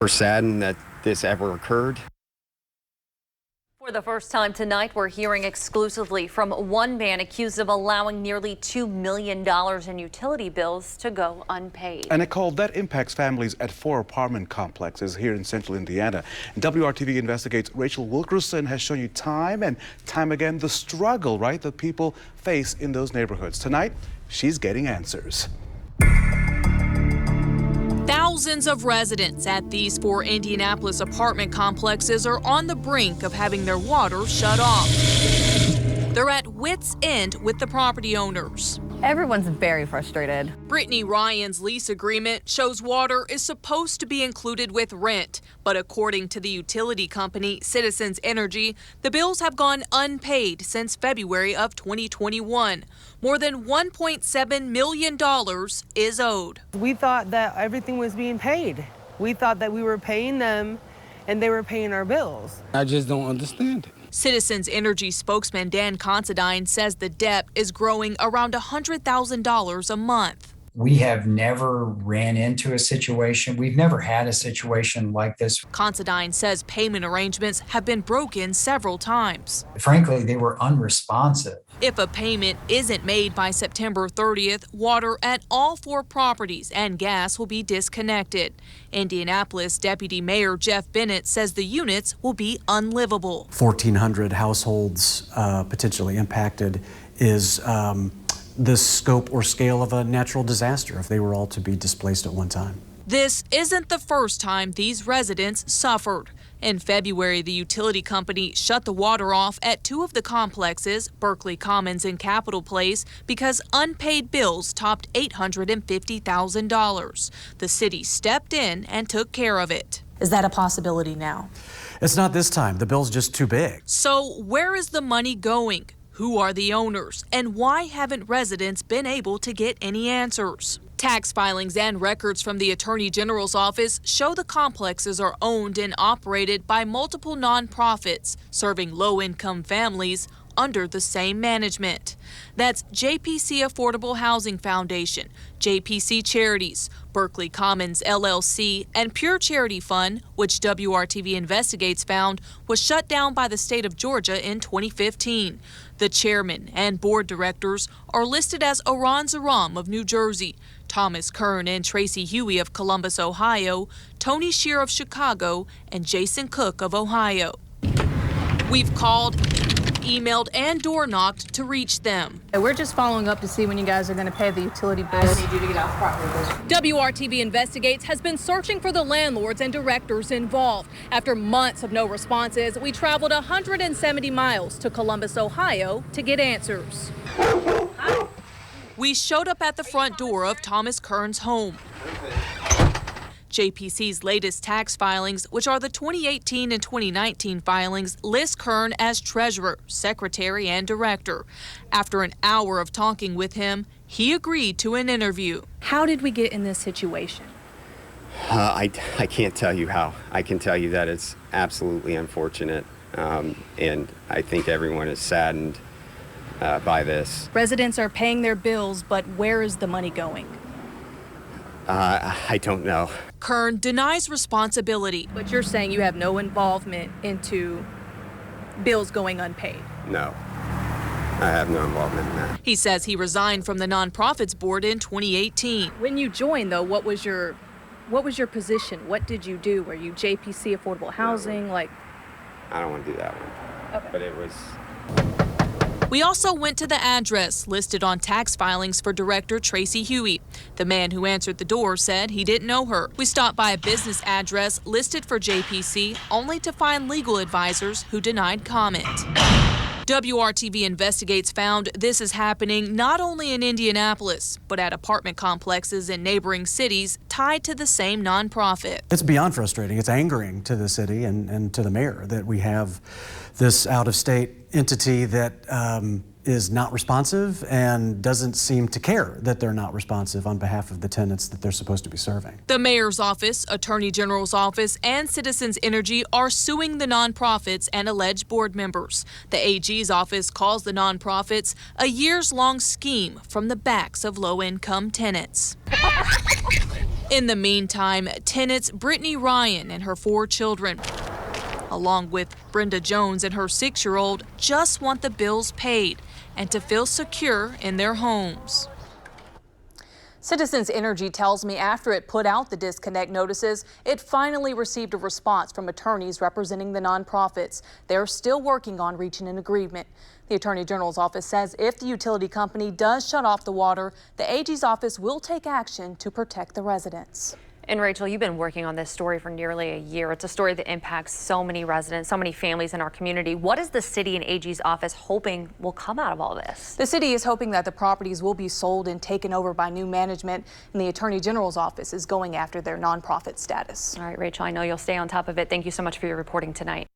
We're saddened that this ever occurred. For the first time tonight, we're hearing exclusively from one man accused of allowing nearly $2 million in utility bills to go unpaid. And Nicole, that impacts families at 4 apartment complexes here in central Indiana. WRTV Investigates Rachael Wilkerson has shown you time and time again the struggle, right, that people face in those neighborhoods. Tonight, she's getting answers. Thousands of residents at these 4 Indianapolis apartment complexes are on the brink of having their water shut off. They're at wit's end with the property owners. Everyone's very frustrated. Brittany Ryan's lease agreement shows water is supposed to be included with rent, but according to the utility company Citizens Energy, the bills have gone unpaid since February of 2021. More than $1.7 million is owed. We thought that everything was being paid. We thought that we were paying them and they were paying our bills. I just don't understand it. Citizens Energy spokesman Dan Considine says the debt is growing around $100,000 a month. We have never ran into a situation. We've never had a situation like this. Considine says payment arrangements have been broken several times. Frankly, they were unresponsive. If a payment isn't made by September 30th, water at all 4 properties and gas will be disconnected. Indianapolis Deputy Mayor Jeff Bennett says the units will be unlivable. 1,400 households potentially impacted is the scope or scale of a natural disaster if they were all to be displaced at one time. This isn't the first time these residents suffered. In February, the utility company shut the water off at 2 of the complexes, Berkeley Commons and Capitol Place, because unpaid bills topped $850,000. The city stepped in and took care of it. Is that a possibility now? It's not this time. The bill's just too big. So where is the money going? Who are the owners? And why haven't residents been able to get any answers? Tax filings and records from the Attorney General's office show the complexes are owned and operated by multiple nonprofits serving low-income families under the same management. That's JPC Affordable Housing Foundation, JPC Charities, Berkeley Commons LLC, and Pure Charity Fund, which WRTV Investigates found was shut down by the state of Georgia in 2015. The chairman and board directors are listed as Aron Zaram of New Jersey, Thomas Kern and Tracy Huey of Columbus, Ohio, Tony Shear of Chicago, and Jason Cook of Ohio. We've called, emailed, and door knocked to reach them. We're just following up to see when you guys are going to pay the utility bills. I need you to get off property. WRTV Investigates has been searching for the landlords and directors involved. After months of no responses, we traveled 170 miles to Columbus, Ohio to get answers. We showed up at the front door of Thomas Kern's home. JPC's latest tax filings, which are the 2018 and 2019 filings, list Kern as treasurer, secretary, and director. After an hour of talking with him, he agreed to an interview. How did we get in this situation? I can't tell you how. I can tell you that it's absolutely unfortunate, and I think everyone is saddened by this. Residents are paying their bills, but where is the money going? I don't know. Kern denies responsibility. But you're saying you have no involvement into bills going unpaid? No, I have no involvement in that. He says he resigned from the nonprofits board in 2018. When you joined, though, what was your position? What did you do? Were you JPC Affordable Housing? I don't want to do that one. Okay. But it was... We also went to the address listed on tax filings for Director Tracy Huey. The man who answered the door said he didn't know her. We stopped by a business address listed for JPC, only to find legal advisors who denied comment. WRTV Investigates found this is happening not only in Indianapolis, but at apartment complexes in neighboring cities tied to the same nonprofit. It's beyond frustrating. It's angering to the city and to the mayor that we have this out-of-state entity that is not responsive and doesn't seem to care that they're not responsive on behalf of the tenants that they're supposed to be serving. The mayor's office, attorney general's office, and Citizens Energy are suing the nonprofits and alleged board members. The AG's office calls the nonprofits a years-long scheme from the backs of low-income tenants. In the meantime, tenants Brittany Ryan and her 4 children, along with Brenda Jones and her 6-year-old, just want the bills paid and to feel secure in their homes. Citizens Energy tells me after it put out the disconnect notices, it finally received a response from attorneys representing the nonprofits. They're still working on reaching an agreement. The Attorney General's office says if the utility company does shut off the water, the AG's office will take action to protect the residents. And Rachel, you've been working on this story for nearly a year. It's a story that impacts so many residents, so many families in our community. What is the city and AG's office hoping will come out of all this? The city is hoping that the properties will be sold and taken over by new management, and the Attorney General's office is going after their nonprofit status. All right, Rachel, I know you'll stay on top of it. Thank you so much for your reporting tonight.